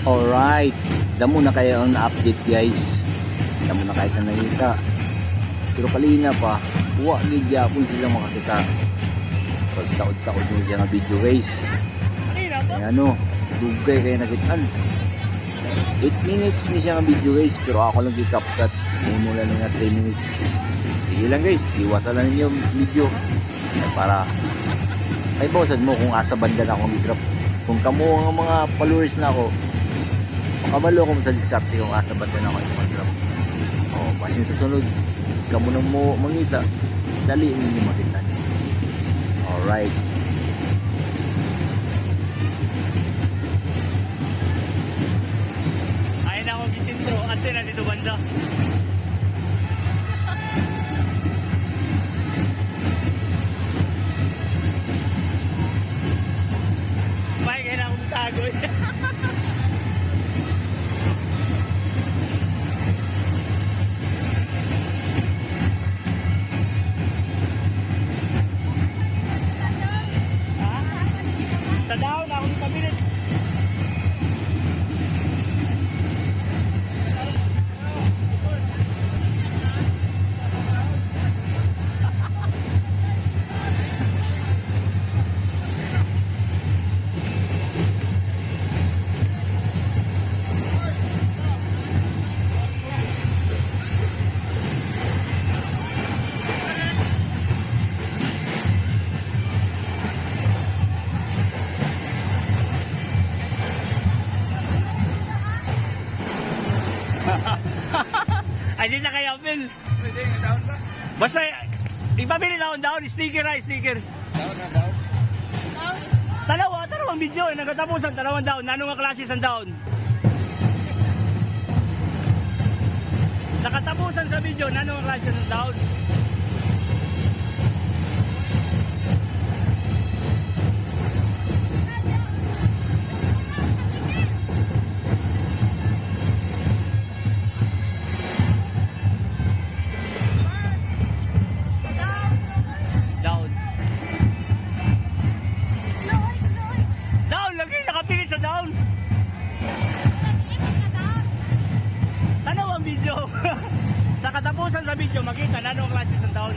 Alright, damo na kayo ang na-update guys. Damo na kayo sa nakita. Pero kalina pa, huwag gyapon sila makakita. Pagtaod-taod din siya ng video guys. Kaya ano, dugay kayo nakitaan. 8 minutes ni siya ng video guys, pero ako lang i-capcut. Mula na nga 3 minutes. Sige lang guys, iwasan lang ninyo video. Para ay bawsan mo kung asa banda na akong i-drop. Kung kamo ang mga followers na ako, makabalo ko sa diskarte kung asa banda na ako i-drop. O, basin sa sunod, kamo na mo mangita, dali ninyo makita. Alright. Ayun ako bitin bro, ate na dito banda. May kaya akong tago. Sa daon ako ni pamilit. Ay, di na kaya, Phil. Pwede nga down ba? Basta, ipabili down, sticker na, sticker. Down na down. Talawang video, nagkatapusan, talawang down. Nanong nga klase sa down? Sa katapusan sa video, nanong nga klase sa down? Down. Down, lagi nakapilit sa down. Tanaw ang video. Sa katapusan sa video, makita na anong klase sa down.